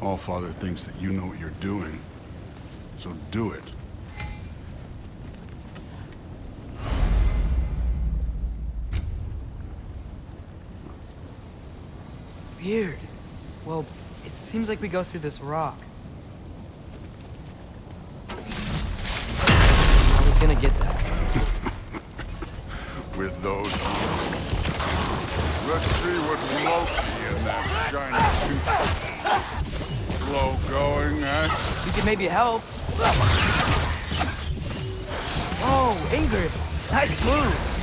Allfather thinks that you know what you're doing, so do it. Weird. Well, it seems like we go through this rock. I was gonna get that. With those... Let's see what Loki in that shiny suit. Slow going, eh? You could maybe help. Oh, Ingrid! Nice move!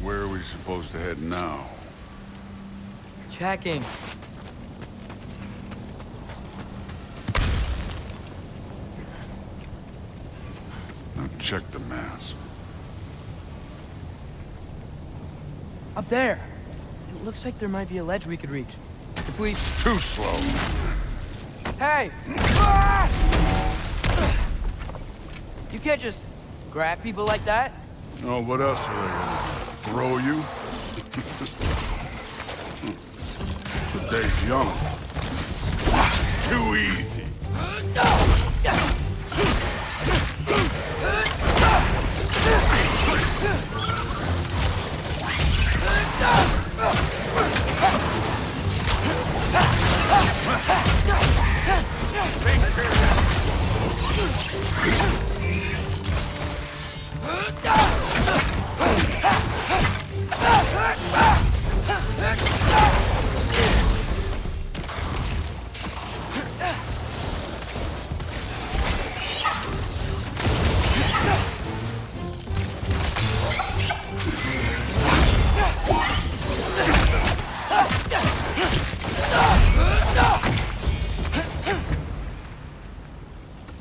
Where are we supposed to head now? Checking. Now check the mask. Up there. It looks like there might be a ledge we could reach. If we... Too slow. Hey! Ah! You can't just grab people like that. Oh, what else are they gonna throw you? The day's young. Too easy.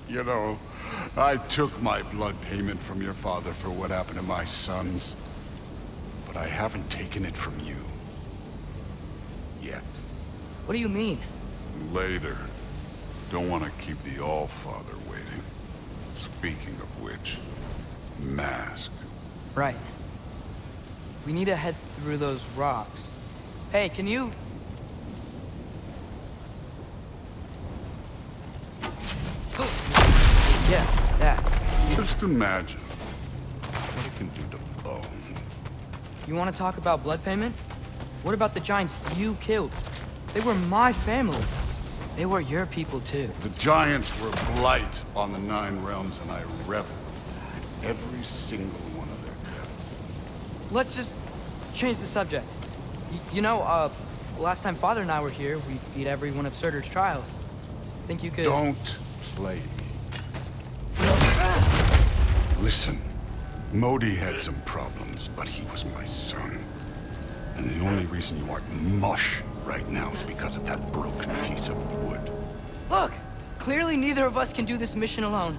You know, I took my blood payment from your father for what happened to my sons. But I haven't taken it from you. Yet. What do you mean? Later. Don't want to keep the Allfather waiting. Speaking of which, mask. Right. We need to head through those rocks. Hey, can you... Yeah, that. Just imagine what it can do to bone. You want to talk about blood payment? What about the giants you killed? They were my family. They were your people, too. The giants were blight on the Nine Realms, and I reveled in every single one of their deaths. Let's just change the subject. You know, last time Father and I were here, we beat every one of Surtur's trials. Think you could... Don't play me. Listen, Modi had some problems, but he was my son. And the only reason you aren't mush right now is because of that broken piece of wood. Look! Clearly neither of us can do this mission alone.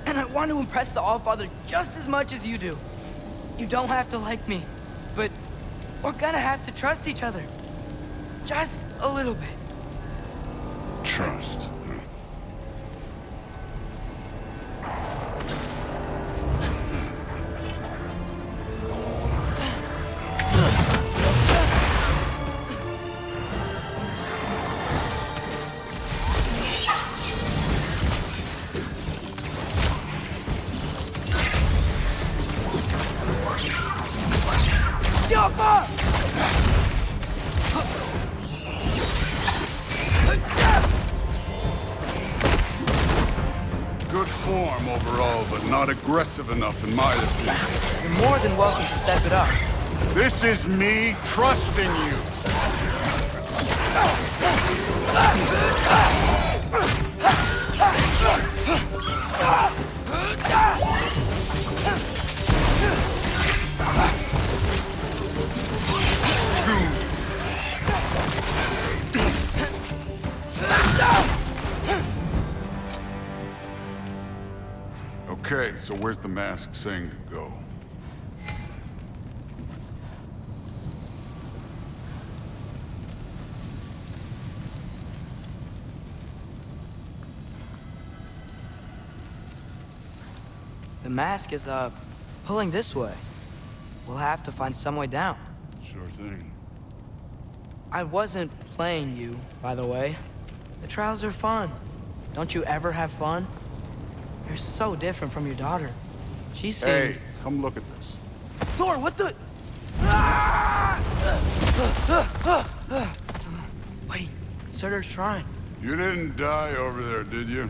And I want to impress the Allfather just as much as you do. You don't have to like me, but we're gonna have to trust each other. Just a little bit. Trust. Good form overall, but not aggressive enough in my opinion. You're more than welcome to step it up. This is me trusting you. Okay, so where's the mask saying to go? The mask is, pulling this way. We'll have to find some way down. Sure thing. I wasn't playing you, by the way. The trials are fun. Don't you ever have fun? You're so different from your daughter. She seemed... Hey, come look at this. Thor, what the... Wait, Surtur's shrine. You didn't die over there, did you?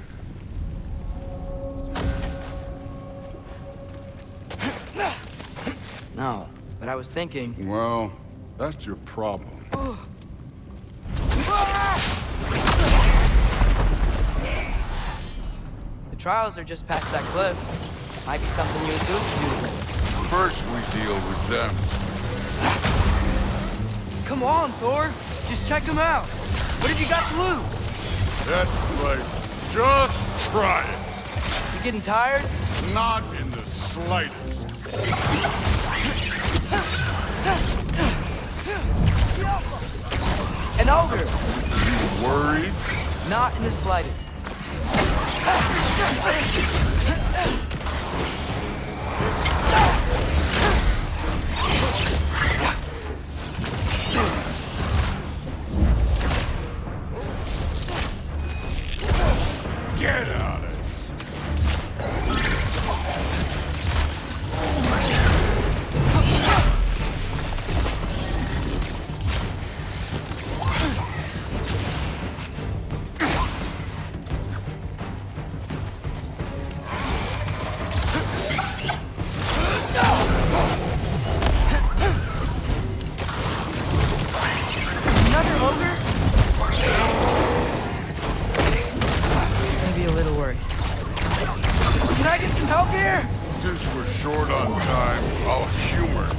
No, but I was thinking... Well, that's your problem. The trials are just past that cliff. Might be something you and Duke do. First we deal with them. Come on, Thor. Just check them out. What have you got to lose? That's right. Just try it. You getting tired? Not in the slightest. An ogre. You worried? Not in the slightest. Get out of it. Another ogre? Maybe a little worried. Can I get some help here? Since we're short on time, I'll humor.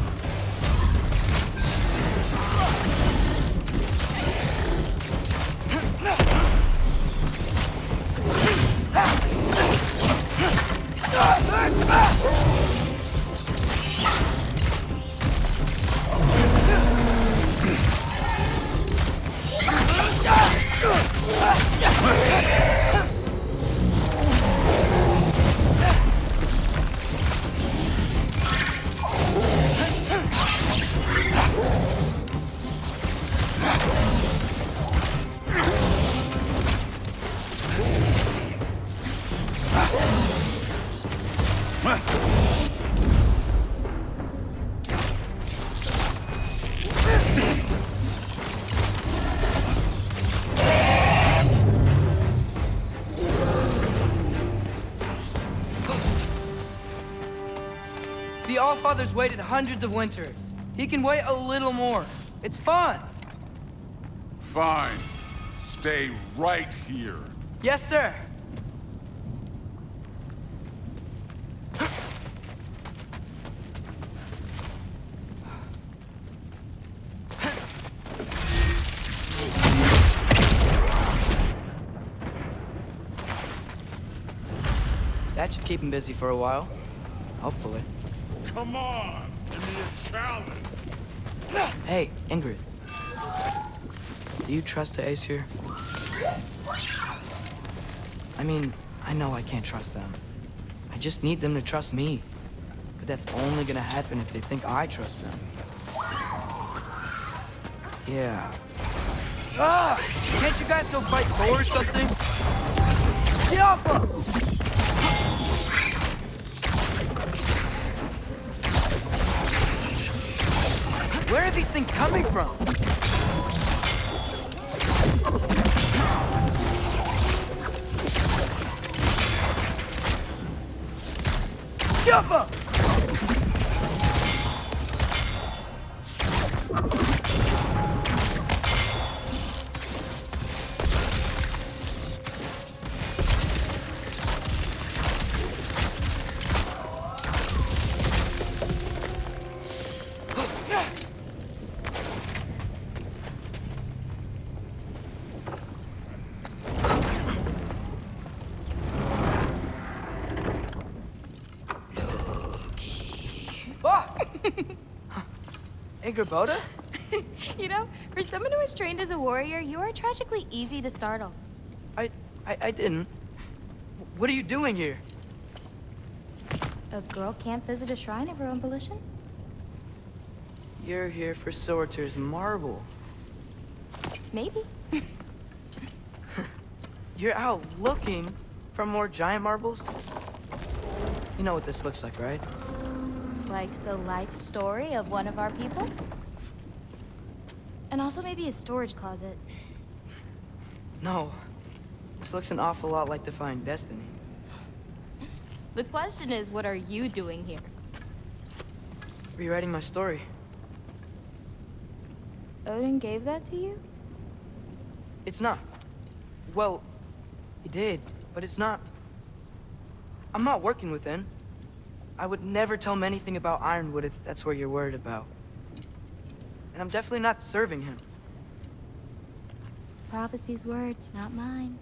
The Allfather's waited hundreds of winters. He can wait a little more. It's fun. Fine. Stay right here. Yes, sir. That should keep him busy for a while. Hopefully. Come on, give me a challenge. Hey, Ingrid. Do you trust the Ace here? I mean, I know I can't trust them. I just need them to trust me. But that's only gonna happen if they think I trust them. Yeah. Ah! Can't you guys go fight Thor or something? Get off him! Where are these things coming from? Jump up! Ingrid? You know, for someone who is trained as a warrior, you are tragically easy to startle. I didn't. What are you doing here? A girl can't visit a shrine of her own volition? You're here for Sorter's marble. Maybe. You're out looking for more giant marbles? You know what this looks like, right? Like the life story of one of our people? And also maybe a storage closet. No. This looks an awful lot like Defying Destiny. The question is, what are you doing here? Rewriting my story. Odin gave that to you? It's not. Well, he did, but it's not. I'm not working with him. I would never tell him anything about Ironwood if that's what you're worried about. And I'm definitely not serving him. It's prophecy's words, not mine.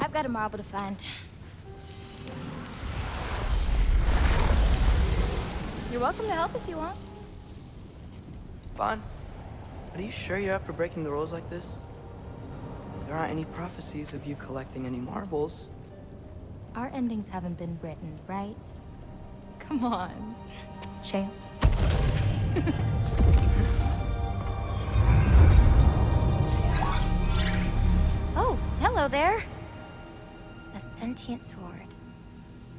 I've got a marble to find. You're welcome to help if you want. Fine. But are you sure you're up for breaking the rules like this? There aren't any prophecies of you collecting any marbles. Our endings haven't been written, right? Come on, champ. Oh, hello there. A sentient sword.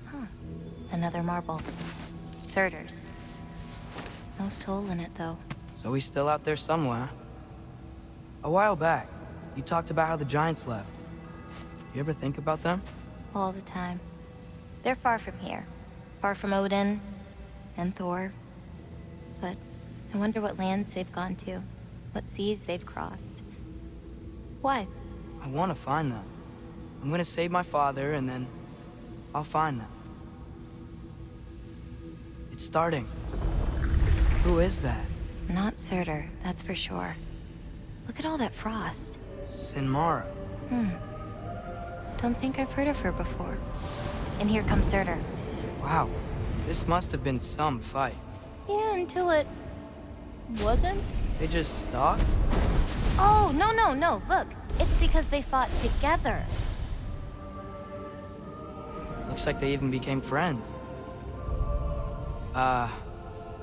Huh. Another marble. Surtur's. No soul in it, though. So he's still out there somewhere. A while back, you talked about how the giants left. You ever think about them? All the time. They're far from here. Far from Odin and Thor. But I wonder what lands they've gone to. What seas they've crossed. Why? I want to find them. I'm gonna save my father, and then I'll find them. It's starting. Who is that? Not Surtur, that's for sure. Look at all that frost. Sinmara. Don't think I've heard of her before. And here comes Surtur. Wow. This must have been some fight. Yeah, until it... wasn't? They just stopped? Oh, no. Look, it's because they fought together. Looks like they even became friends.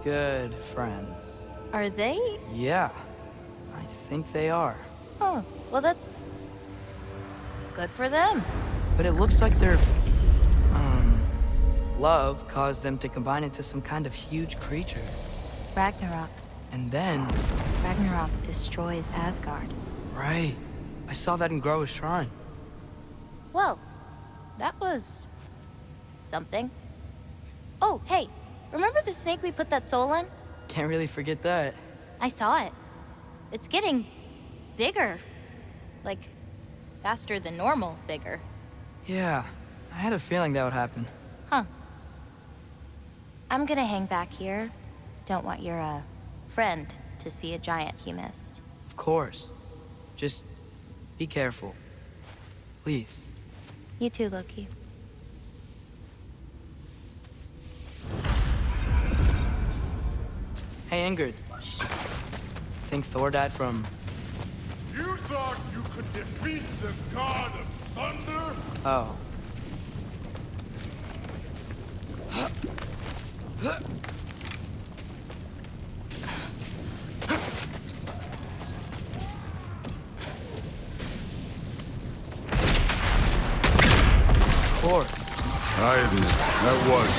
Good friends. Are they? Yeah. I think they are. Oh, well that's... good for them. But it looks like their... love caused them to combine into some kind of huge creature. Ragnarok. And then... Ragnarok destroys Asgard. Right. I saw that in Groa's shrine. Well, that was... something. Oh, hey, remember the snake we put that soul in? Can't really forget that. I saw it. It's getting... bigger. Like, faster than normal bigger. Yeah, I had a feeling that would happen. Huh. I'm gonna hang back here. Don't want your, friend to see a giant he missed. Of course. Just be careful. Please. You too, Loki. Hey, Ingrid. Think Thor died from... You thought you could defeat the god of thunder? Oh. Of course. I admit, that was.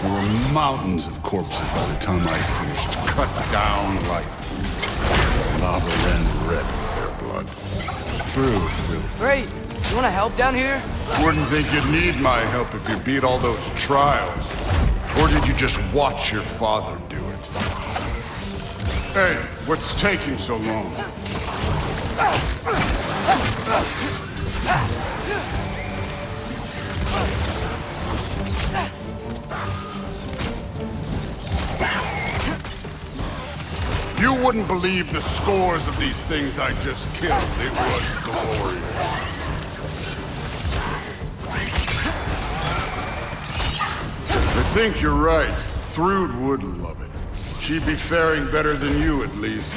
There were mountains of corpses by the time I finished. Cut down like lava ran red with their blood. True. Great. You want to help down here? Wouldn't think you'd need my help if you beat all those trials. Or did you just watch your father do it? Hey, what's taking so long? You wouldn't believe the scores of these things I just killed. It was glorious. I think you're right. Thrud would love it. She'd be faring better than you, at least.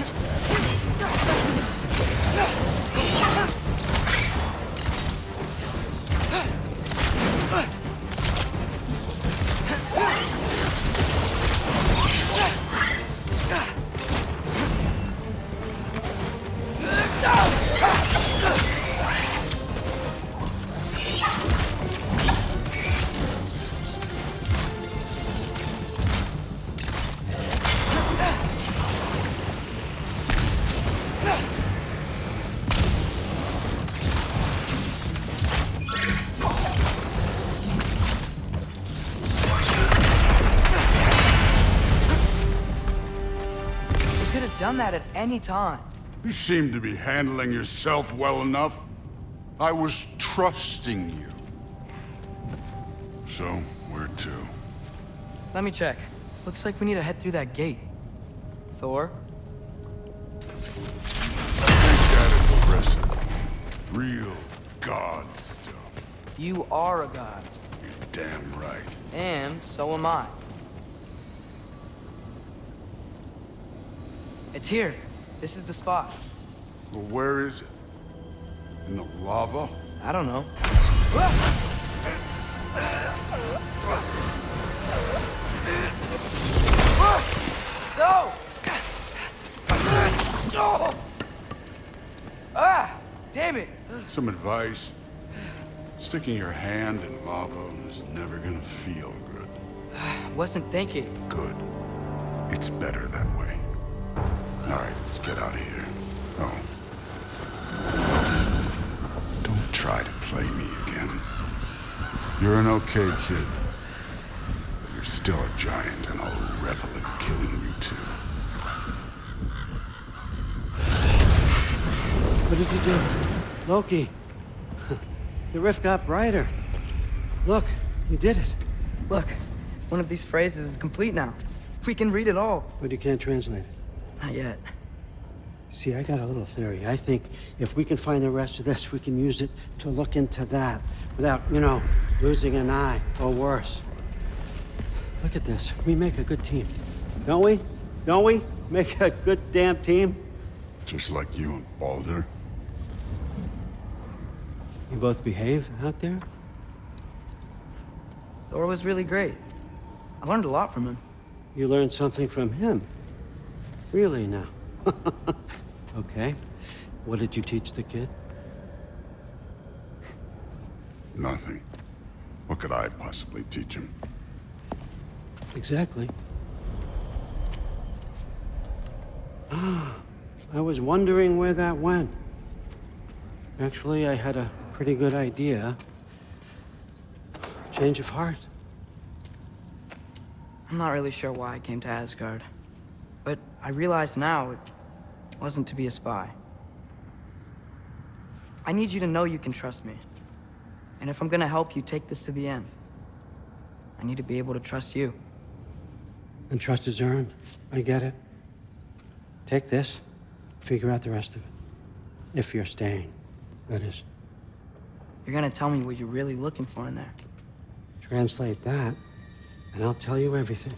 done that at any time. You seem to be handling yourself well enough. I was trusting you. So, where to? Let me check. Looks like we need to head through that gate. Thor? Think that is aggressive. Real god stuff. You are a god. You're damn right. And so am I. It's here. This is the spot. Well, where is it? In the lava? I don't know. No! Ah! Damn it! Some advice. Sticking your hand in lava is never gonna feel good. Wasn't thinking. Good. It's better that way. All right, let's get out of here. Oh. Don't try to play me again. You're an okay kid. But you're still a giant, and I'll revel in killing you too. What did you do? Loki. The rift got brighter. Look, you did it. Look, one of these phrases is complete now. We can read it all. But you can't translate it. Not yet. See, I got a little theory. I think if we can find the rest of this, we can use it to look into that without, losing an eye or worse. Look at this. We make a good team. Don't we? Don't we? Make a good damn team? Just like you and Baldur. You both behave out there? Thor was really great. I learned a lot from him. You learned something from him? Really now? Okay. What did you teach the kid? Nothing. What could I possibly teach him? Exactly. I was wondering where that went. Actually, I had a pretty good idea. Change of heart. I'm not really sure why I came to Asgard. But I realize now it wasn't to be a spy. I need you to know you can trust me. And if I'm gonna help you take this to the end, I need to be able to trust you. And trust is earned. I get it. Take this, figure out the rest of it. If you're staying, that is. You're gonna tell me what you're really looking for in there. Translate that, and I'll tell you everything.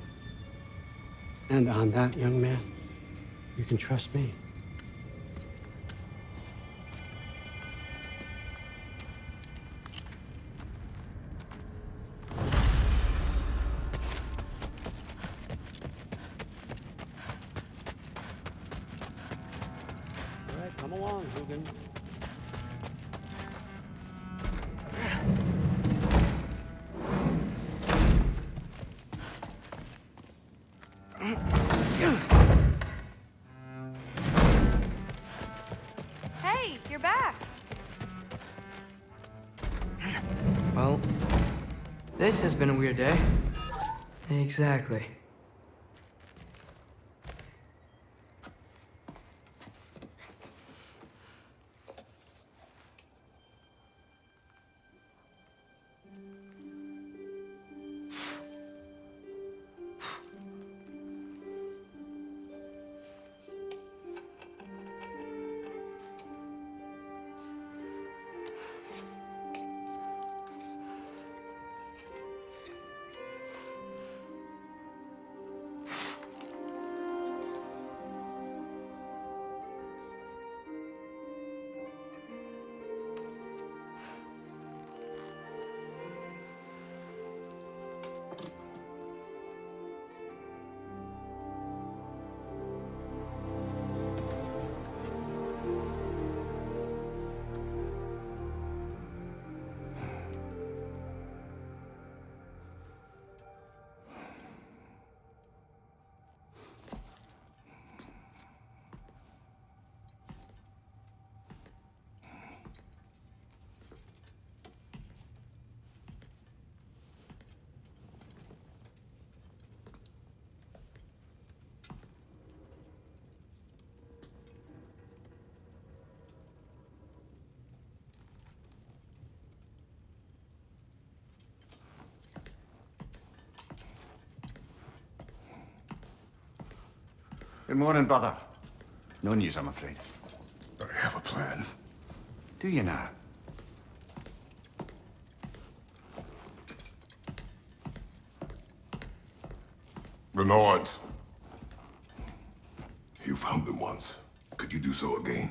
And on that, young man, you can trust me. All right, come along, Hugin. Hey, you're back. Well, this has been a weird day. Exactly. Good morning, brother. No news, I'm afraid. I have a plan. Do you now? The Norns. You found them once. Could you do so again?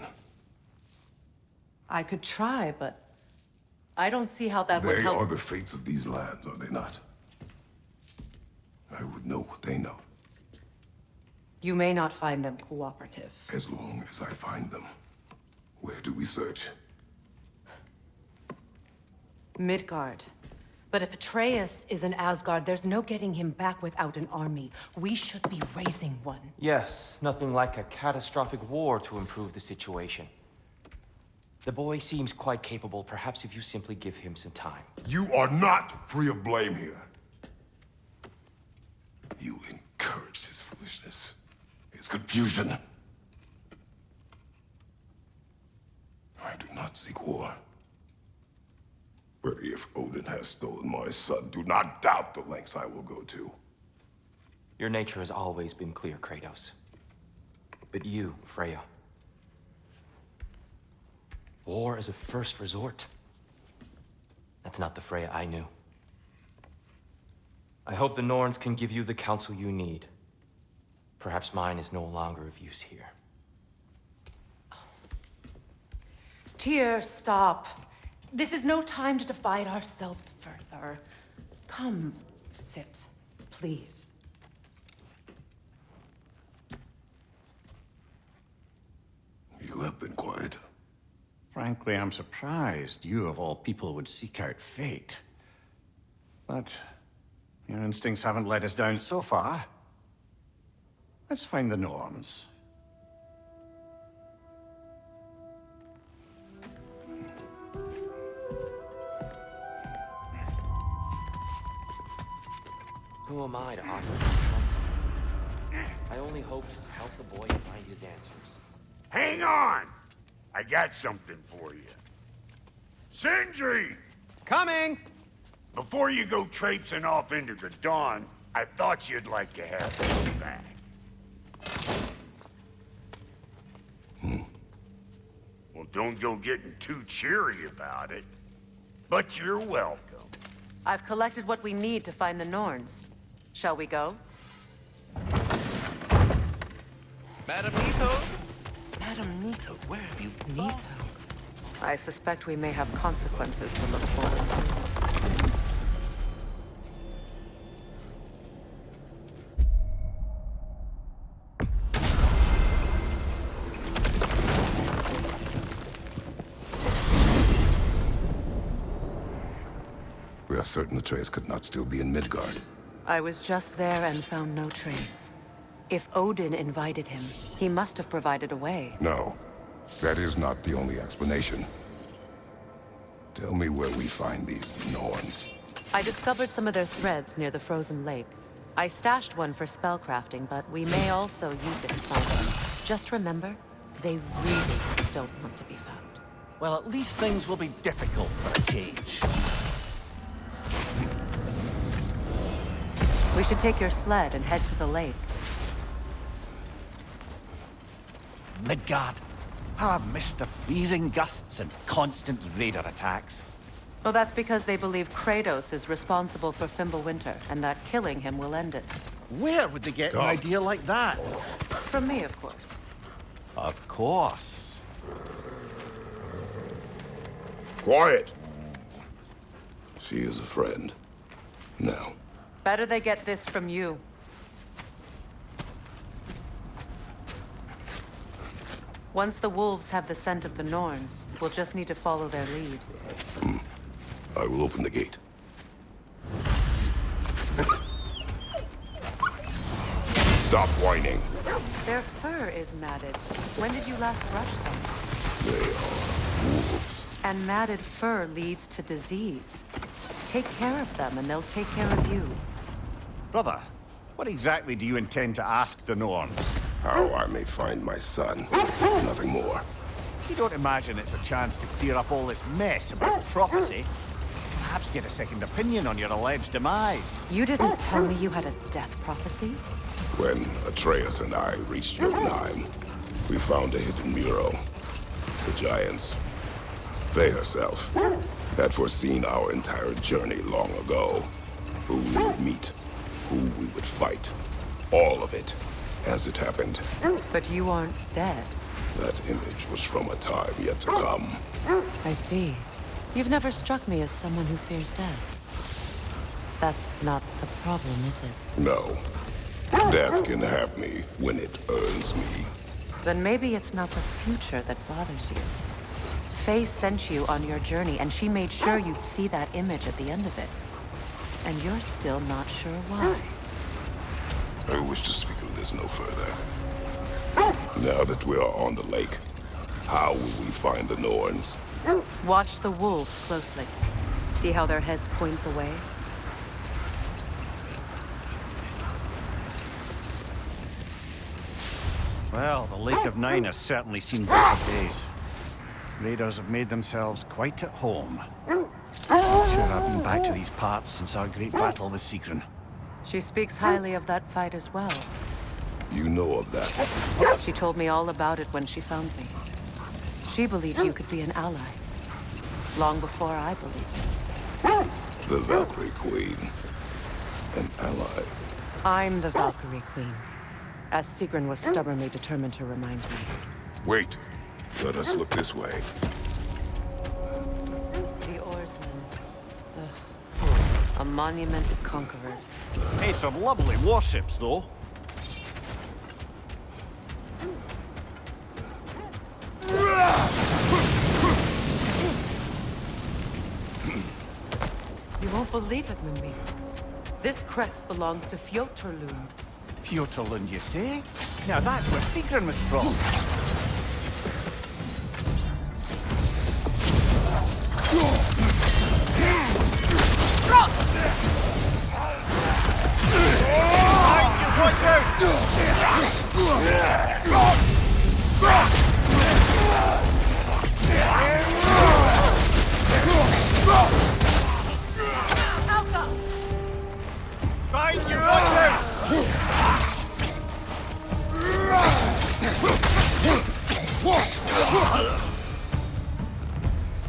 I could try, but I don't see how that would They help. are the fates of these lands, are they not? I would know what they know, You may not find them cooperative. as long as I find them. Where do we search? Midgard. But if Atreus is in Asgard, there's no getting him back without an army. We should be raising one. Yes, nothing like a catastrophic war to improve the situation. The boy seems quite capable. Perhaps if you simply give him some time. You are not free of blame here. You encouraged his foolishness, his confusion. I do not seek war. But if Odin has stolen my son, do not doubt the lengths I will go to. Your nature has always been clear, Kratos. But you, Freya. War is a first resort. That's not the Freya I knew. I hope the Norns can give you the counsel you need. Perhaps mine is no longer of use here. Tyr, stop. This is no time to divide ourselves further. Come, sit, please. You have been quiet. Frankly, I'm surprised you, of all people, would seek out fate. But your instincts haven't let us down so far. Let's find the Norns. Who am I to offer counsel? I only hoped to help the boy find his answers. Hang on! I got something for you. Sindri! Coming! Before you go traipsing off into the dawn, I thought you'd like to have this back. Well, don't go getting too cheery about it. But you're welcome. I've collected what we need to find the Norns. Shall we go? Madam Neato? Madam Neato, where have you been? Neither. I suspect we may have consequences to look forward to. We are certain Atreus could not still be in Midgard. I was just there and found no trace. If Odin invited him, he must have provided a way. No, that is not the only explanation. Tell me where we find these Norns. I discovered some of their threads near the frozen lake. I stashed one for spellcrafting, but we may also use it to find them. Just remember, they really don't want to be found. Well, at least things will be difficult for a change. We should take your sled and head to the lake. Midgard. How I've missed the freezing gusts and constant raider attacks. Well, that's because they believe Kratos is responsible for Fimbulwinter, and that killing him will end it. Where would they get an Come. idea like that? From me, of course. Of course. Quiet! She is a friend. Now, Better they get this from you. Once the wolves have the scent of the Norns, we'll just need to follow their lead. I will open the gate. Stop whining. Their fur is matted. When did you last brush them? They are wolves. And matted fur leads to disease. Take care of them, and they'll take care of you. Brother, what exactly do you intend to ask the Norns? How I may find my son. Nothing more. You don't imagine it's a chance to clear up all this mess about prophecy? perhaps get a second opinion on your alleged demise. You didn't tell me you had a death prophecy? When Atreus and I reached Jotunheim, we found a hidden mural. The Giants, they herself, had foreseen our entire journey long ago. Who we would meet, who we would fight. All of it, as it happened. But you aren't dead. That image was from a time yet to come. I see. You've never struck me as someone who fears death. That's not the problem, is it? No. Death can have me when it earns me. Then maybe it's not the future that bothers you. Faye sent you on your journey, and she made sure you'd see that image at the end of it. And you're still not sure why. I wish to speak of this no further. Now that we are on the lake, how will we find the Norns? Watch the wolves closely. See how their heads point the way? Well, the Lake of Nine has certainly seen better days. Raiders have made themselves quite at home. Sure, I've been back to these parts since our great battle with Sigrun. She speaks highly of that fight as well. You know of that? She told me all about it when she found me. She believed you could be an ally. Long before I believed. The Valkyrie Queen. An ally. I'm the Valkyrie Queen. As Sigrun was stubbornly determined to remind me. Wait. Let us look this way. The oarsmen. A monument to conquerors. Hey, some lovely warships, though. You won't believe it, Mimir. This crest belongs to Fjoturlund. Fjoturlund, you say? Now that's where Sigrun was from. Watch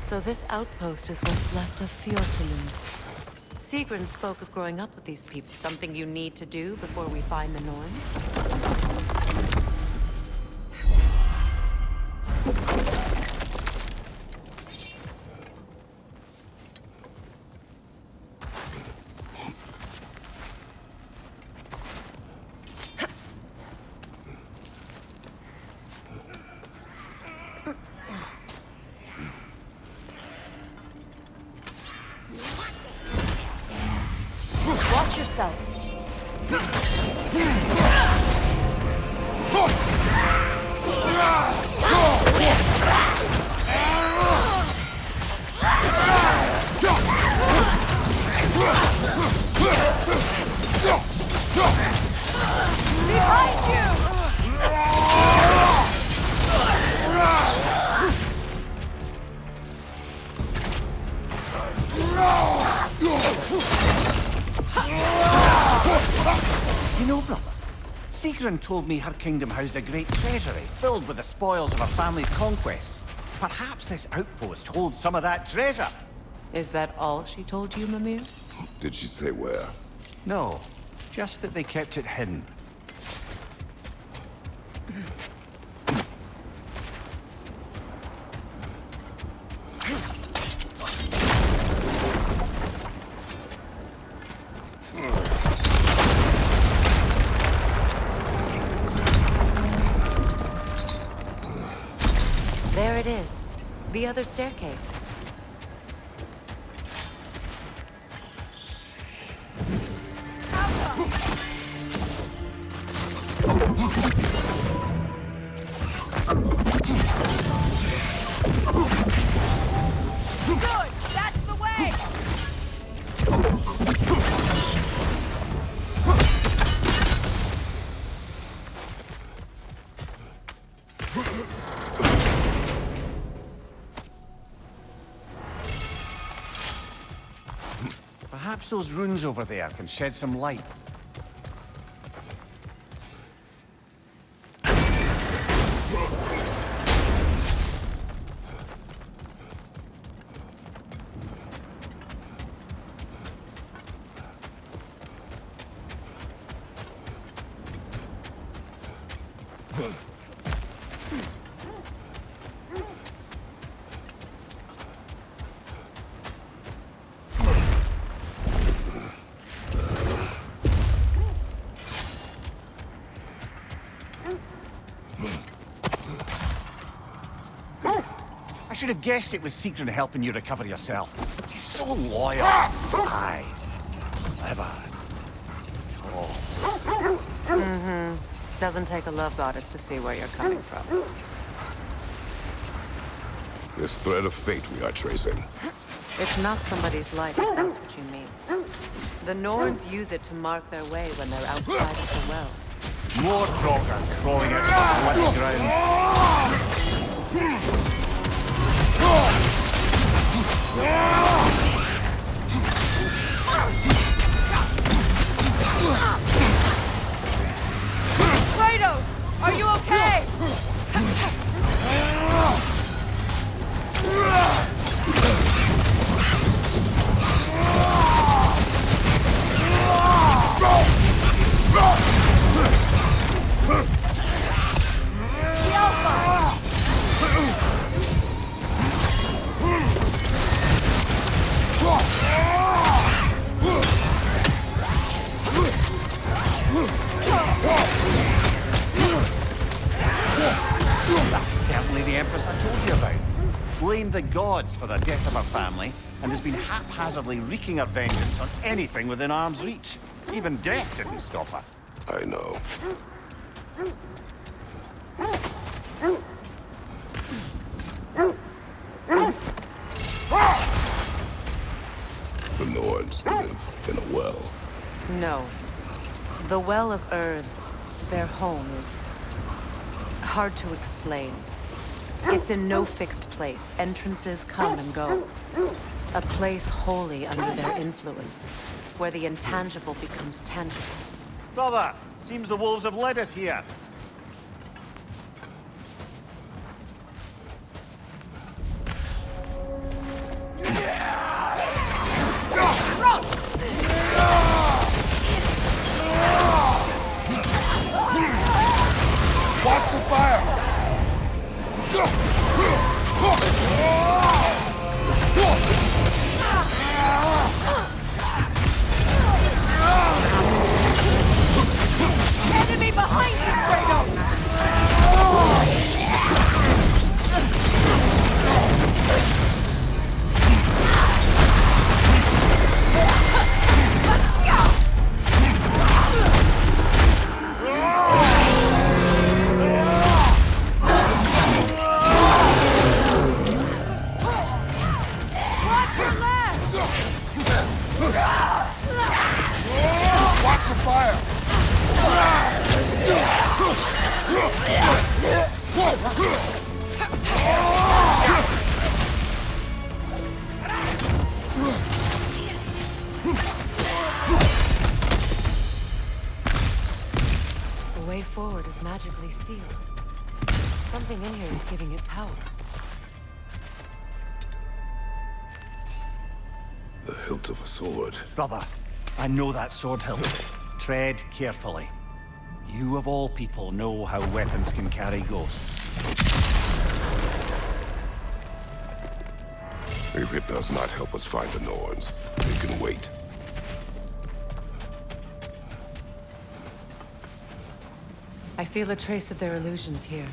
So this outpost is what's left of Fjoturlund. Sigrun spoke of growing up with these people. Something you need to do before we find the Norns? Watch yourself. Behind you! You know, brother, Sigrun told me her kingdom housed a great treasury filled with the spoils of her family's conquests. Perhaps this outpost holds some of that treasure. Is that all she told you, Mimir? Did she say where? No, just that they kept it hidden. There it is. The other staircase. Good! That's the way! Perhaps those runes over there can shed some light. I should have guessed it was Secret helping you recover yourself. She's so loyal. Aye. Clever. Oh. Doesn't take a love goddess to see where you're coming from. This thread of fate we are tracing. It's not somebody's life, if that's what you mean. The Norns use it to mark their way when they're outside of the well. More Crocker crawling out from the wet ground. Kratos, are you okay? That's certainly the Empress I told you about. Blamed the gods for the death of her family, and has been haphazardly wreaking her vengeance on anything within arm's reach. Even death didn't stop her. I know. The Norns live in a well. No. The Well of Earth, their home, is hard to explain. It's in no fixed place. Entrances come and go. A place wholly under their influence, where the intangible becomes tangible. Brother, seems the wolves have led us here. Watch the fire! Enemy behind you, Kratos! Watch the fire! The way forward is magically sealed. Something in here is giving it power. The hilt of a sword. Brother, I know that sword hilt. Tread carefully. You of all people know how weapons can carry ghosts. If it does not help us find the Norns, it can wait. I feel a trace of their illusions here.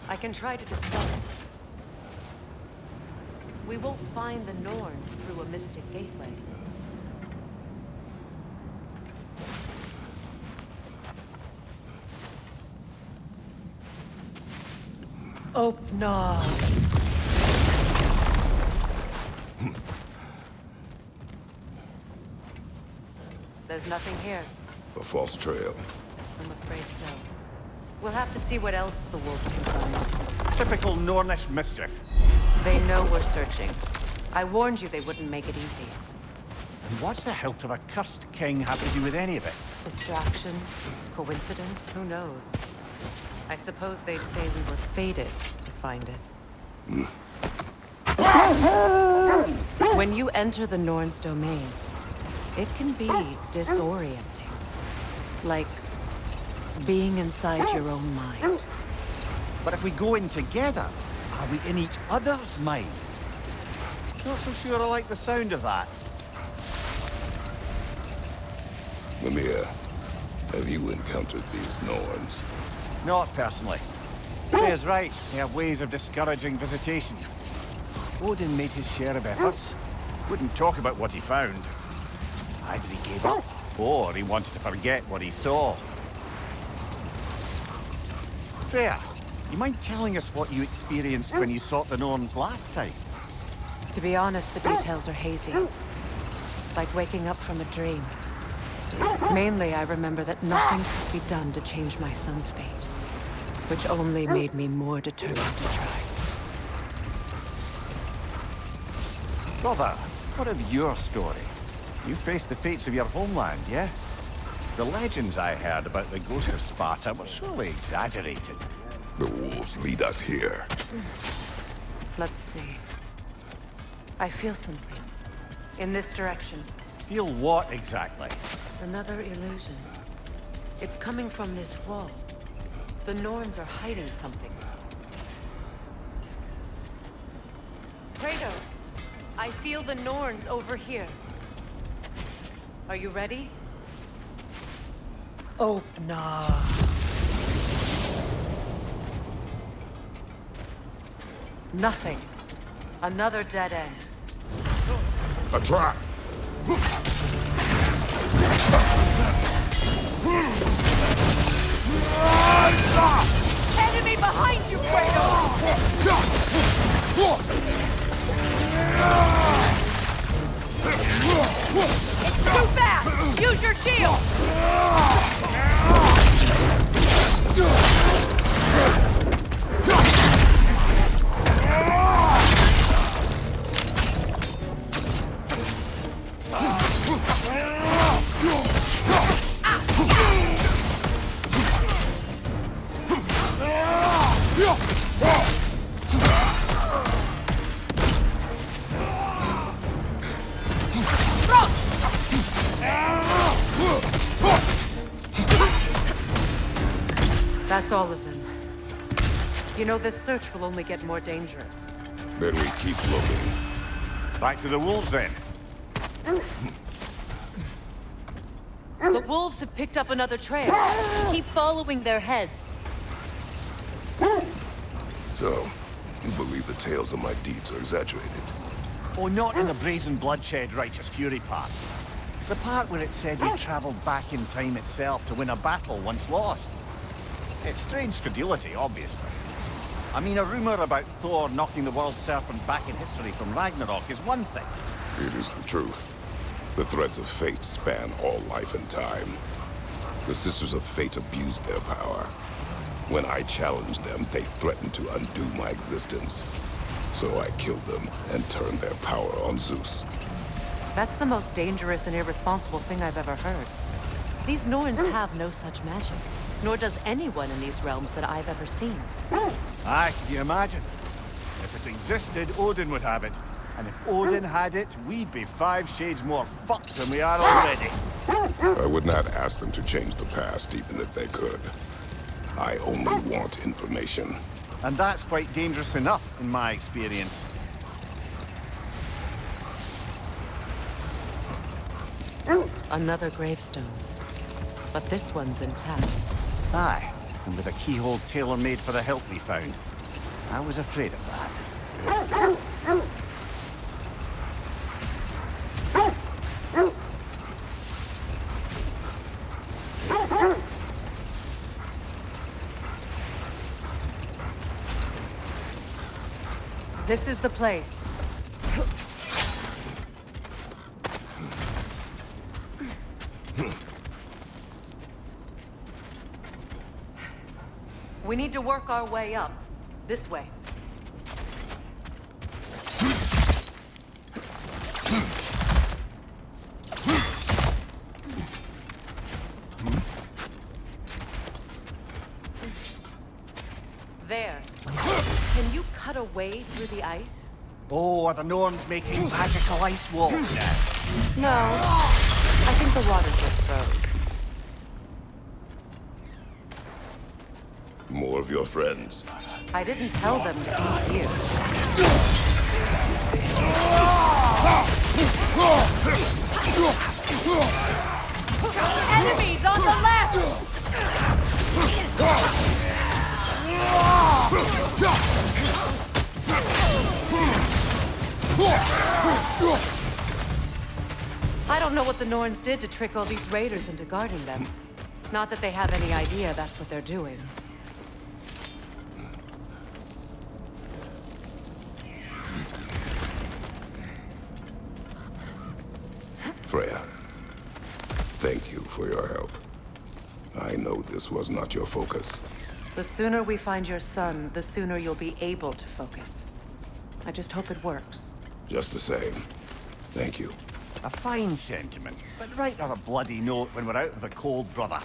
I can try to dispel it. We won't find the Norns through a mystic gateway. Opnar. There's nothing here. A false trail. I'm afraid so. We'll have to see what else the wolves can find. Typical Nornish mischief. They know we're searching. I warned you they wouldn't make it easy. And what's the hilt of a cursed king have to do with any of it? Distraction? Coincidence? Who knows? I suppose they'd say we were fated to find it. When you enter the Norn's domain, it can be disorienting. Like being inside your own mind. But if we go in together, are we in each other's minds? Not so sure I like the sound of that. Mimir, have you encountered these Norns? Not personally. Freya's right. They have ways of discouraging visitation. Odin made his share of efforts. Wouldn't talk about what he found. Either he gave up, or he wanted to forget what he saw. Freya, you mind telling us what you experienced when you sought the Norns last time? To be honest, the details are hazy. Like waking up from a dream. Mainly, I remember that nothing could be done to change my son's fate. Which only made me more determined to try. Brother, what of your story? You faced the fates of your homeland, yeah? The legends I heard about the ghost of Sparta were surely exaggerated. The wolves lead us here. Let's see. I feel something. In this direction. Feel what exactly? Another illusion. It's coming from this wall. The Norns are hiding something. Kratos! I feel the Norns over here. Are you ready? Oh, nah. Nothing. Another dead end. A trap! Enemy behind you, Kratos! It's too fast! Use your shield! That's all of them. You know, this search will only get more dangerous. Then we keep looking. Back to the wolves, then. The wolves have picked up another trail. Keep following their heads. So, you believe the tales of my deeds are exaggerated? Oh, not in the brazen bloodshed righteous fury part. The part where it said we traveled back in time itself to win a battle once lost. It's strange credulity, obviously. I mean, a rumor about Thor knocking the world serpent back in history from Ragnarok is one thing. It is the truth. The threads of fate span all life and time. The Sisters of Fate abused their power. When I challenged them, they threatened to undo my existence. So I killed them and turned their power on Zeus. That's the most dangerous and irresponsible thing I've ever heard. These Norns have no such magic. Nor does anyone in these realms that I've ever seen. Aye, can you imagine? If it existed, Odin would have it. And if Odin had it, we'd be 5 shades more fucked than we are already. I would not ask them to change the past, even if they could. I only want information. And that's quite dangerous enough, in my experience. Another gravestone. But this one's intact. Aye, and with a keyhole tailor-made for the hilt we found. I was afraid of that. This is the place. We need to work our way up. This way. There. Can you cut a way through the ice? Oh, are the Norns making magical ice walls now? No. I think the water just froze. More of your friends. I didn't tell them to be here. Enemies on the left! I don't know what the Norns did to trick all these raiders into guarding them. Not that they have any idea that's what they're doing. Freya, thank you for your help. I know this was not your focus. The sooner we find your son, the sooner you'll be able to focus. I just hope it works. Just the same, thank you. A fine sentiment, but write her a bloody note when we're out of the cold, brother.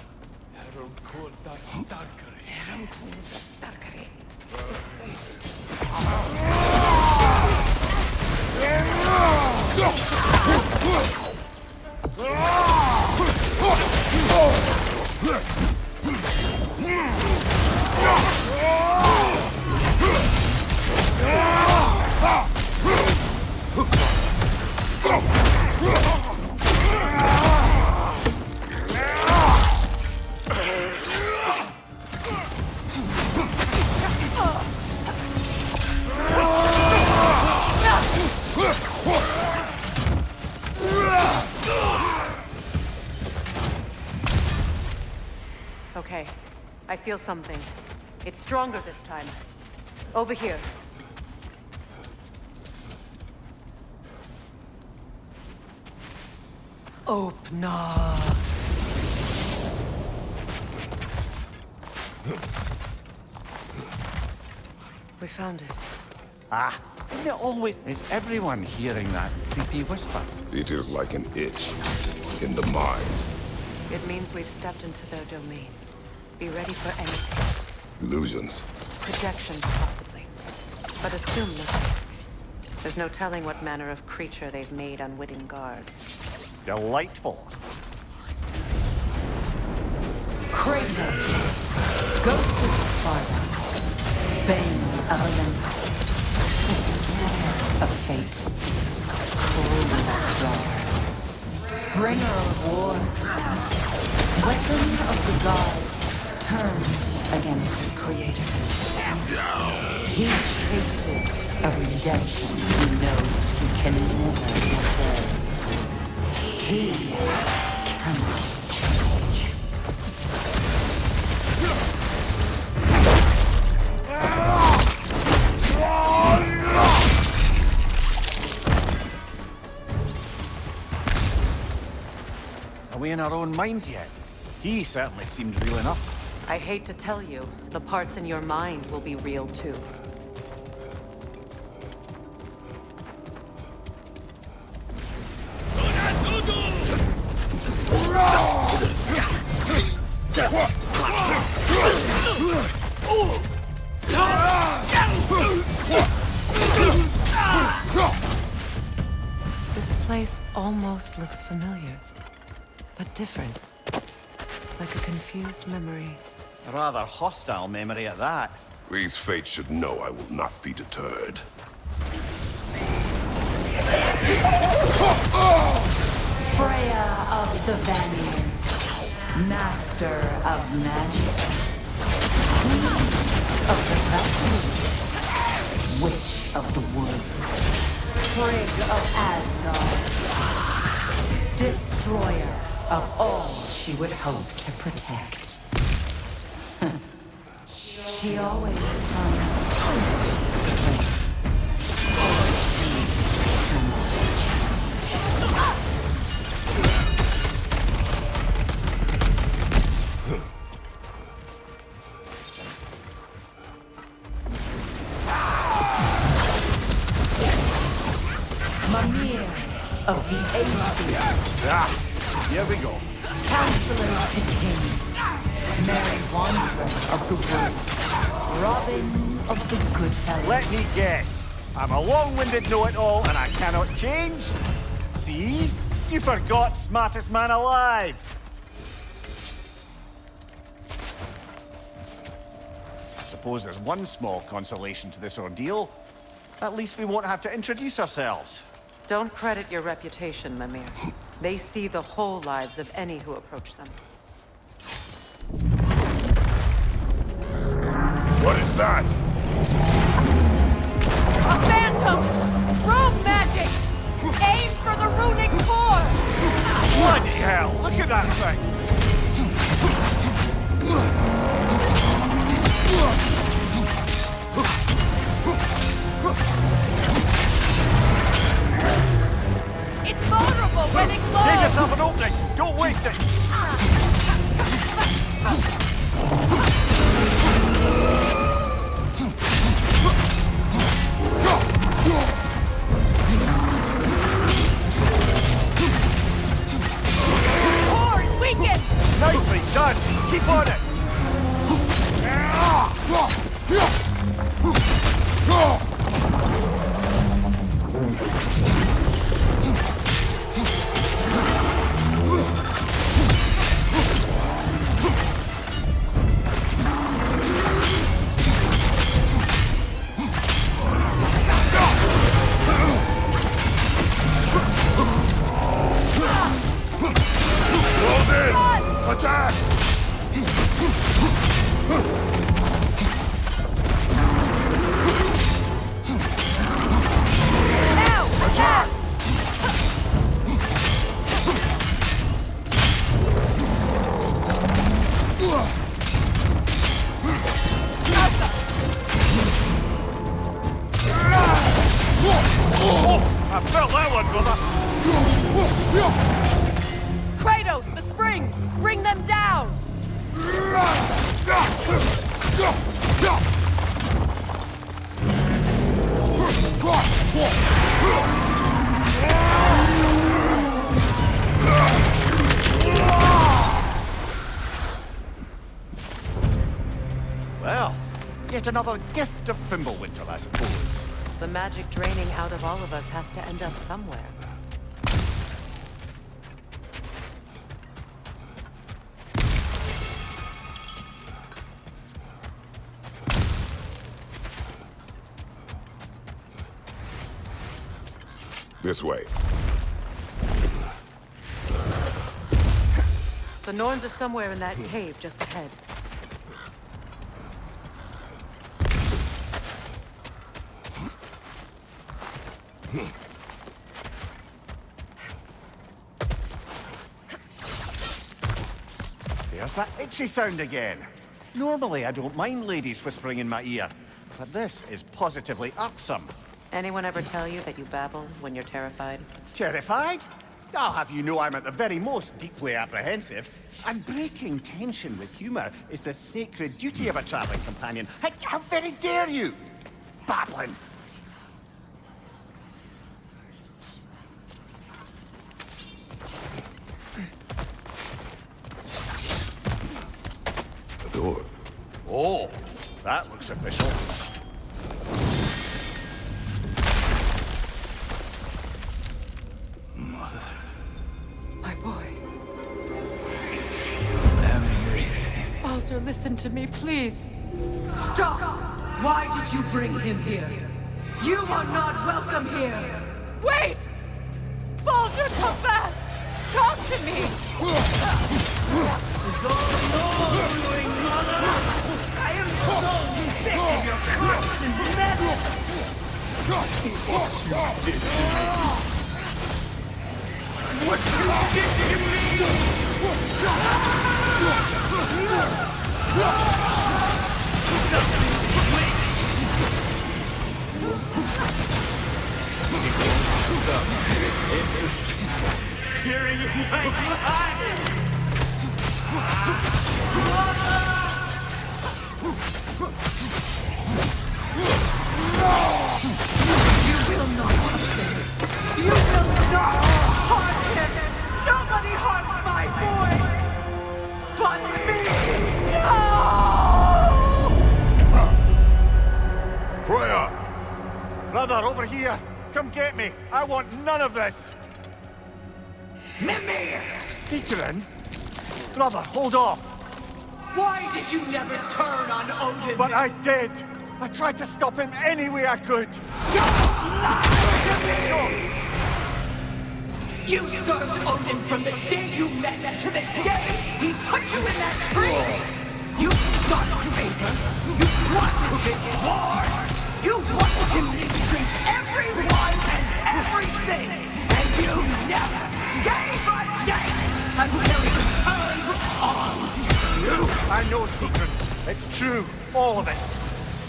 Okay. I feel something. It's stronger this time. Over here. Opener. We found it. Ah, isn't it always... Is everyone hearing that creepy whisper? It is like an itch in the mind. It means we've stepped into their domain. Be ready for anything. Illusions. Projections, possibly. But assume nothing. There's no telling what manner of creature they've made unwitting guards. Delightful. Kratos, Ghost of Sparta, Bane of Olympus, Destroyer of Fate, Cold Star, Bringer of War, Weapon of the Gods, turned against his creators. He chases a redemption he knows he can never deserve. He cannot change. Are we in our own minds yet? He certainly seemed real enough. I hate to tell you, the parts in your mind will be real too. This place almost looks familiar, but different. Like a confused memory. A rather hostile memory at that. These fates should know I will not be deterred. Freya of the Vanir, Master of Magics, Queen of the Valkyries, Witch of the Woods, Frigg of Asgard, Destroyer of all she would hope to protect. She always finds something to blame. Mimir of the Aesir. Here we go. Counselor to kings, Merry Wanderer of the woods, Robin of the Goodfellas. Let me guess. I'm a long-winded know-it-all and I cannot change? See? You forgot smartest man alive. I suppose there's one small consolation to this ordeal. At least we won't have to introduce ourselves. Don't credit your reputation, Mimir. They see the whole lives of any who approach them. What is that? A phantom! Rogue magic! Aim for the runic core! Bloody hell! Look at that thing! It's vulnerable when it glows! Give yourself an opening! Don't waste it! Core is weakened! Nicely done! Keep on it! Close in! Attack! Now! Attack! I felt that one, brother! Kratos, the springs! Bring them down! Well, yet another gift of Fimbulwinter, I suppose. The magic draining out of all of us has to end up somewhere. This way. The Norns are somewhere in that cave just ahead. There's that itchy sound again. Normally I don't mind ladies whispering in my ear, but this is positively irksome. Anyone ever tell you that you babble when you're terrified? Terrified? I'll have you know I'm at the very most deeply apprehensive. And breaking tension with humor is the sacred duty of a traveling companion. How very dare you? Babbling. The door. Oh, that looks official. My boy. Everything. Baldur, listen to me, please. Stop! Why did you bring him here? You are not welcome here! Wait! Baldur, come back! Talk to me! This is all your doing, mother! I am so sick of your constant meddling! What you did to me! What you did to Tearing in my behind! You will not touch him! You will not harm him! Nobody harms my boy! But me! come get me. I want none of this. Mimir! Seekerin? Brother, hold off. Why did you never turn on Odin? But I did. I tried to stop him any way I could. Don't lie to me! You served Odin from the day you met to the day he put you in that tree! You sought favor. You wanted his war. You wanted him to treat everyone and everything. And you never gave a damn until he turned on you. I know, Seekerin. It's true. All of it.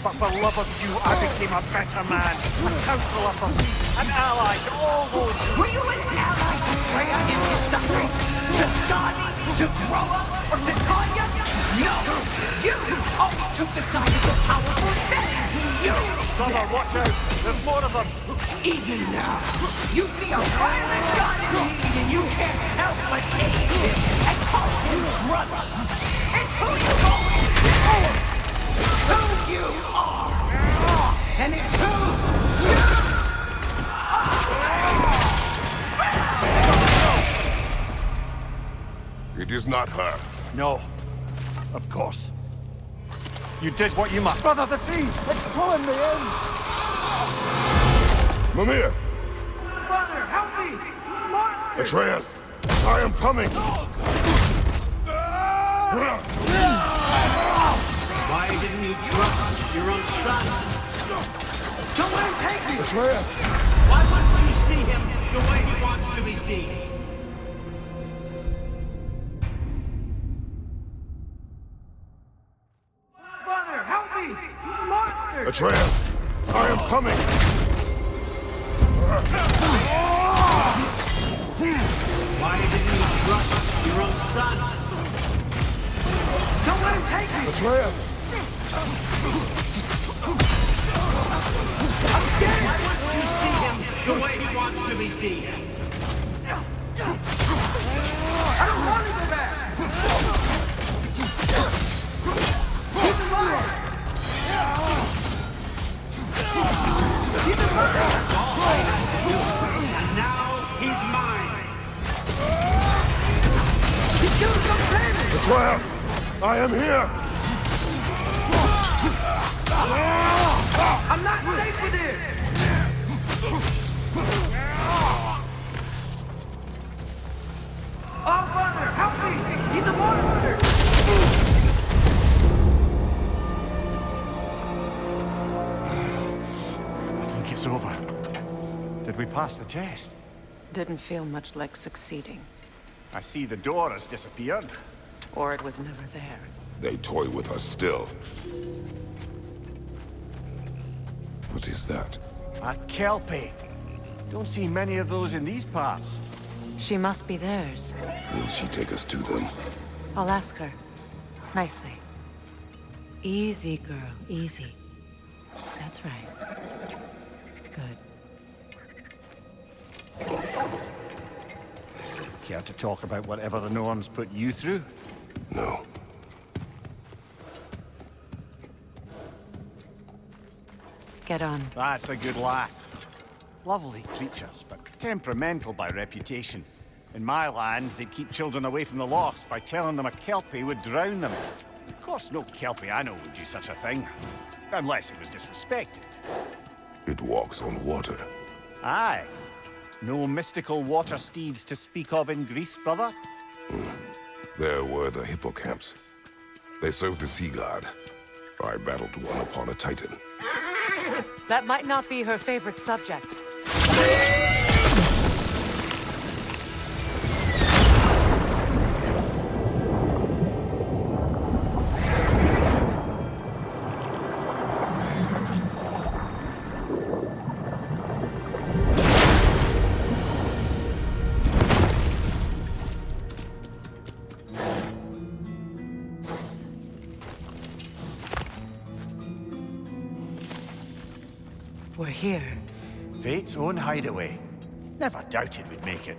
But for love of you, I became a better man. A counselor for peace. An ally to all those. Were you an ally to Freya in his suffering? To Skadi? To Groa? Or to Tanya? No! You only took the side of the powerful men! You! Brother, watch out! There's more of them! Even now, you see a violent god in need and you can't help but aid him and call him brother! It's who you are! Who you are! And it's who you are! It is not her. No. Of course. You did what you must. Brother, the tree! It's pulling me in! Mimir! Brother, help me! Monster! Atreus! I am coming! Why didn't you trust your own son? Don't let him take me! Atreus! Why wouldn't you see him the way he wants to be seen? Brother, help me! Monster! Atreus! I am coming! Why didn't you trust your own son? Don't let him take me! Atreus! I'm scared! Why wouldn't you see him the way he wants to be seen? I don't want to go back! Keep him alive! Keep him alive! And now he's mine. He's doing some damage! Atreus! I am here! I'm not safe with him! Oh, Father, help me! He's a monster! I think it's over. Did we pass the test? Didn't feel much like succeeding. I see the door has disappeared. Or it was never there. They toy with us still. What is that? A Kelpie. Don't see many of those in these parts. She must be theirs. Will she take us to them? I'll ask her. Nicely. Easy, girl. Easy. That's right. Good. Care to talk about whatever the Norns put you through? No. Get on. That's a good lass. Lovely creatures, but temperamental by reputation. In my land, they'd keep children away from the lost by telling them a Kelpie would drown them. Of course, no Kelpie I know would do such a thing. Unless it was disrespected. It walks on water. Aye. No mystical water steeds to speak of in Greece, brother? There were the hippocamps. They served the sea god. I battled one upon a titan. That might not be her favorite subject. We're here. Fate's own hideaway. Never doubted we'd make it.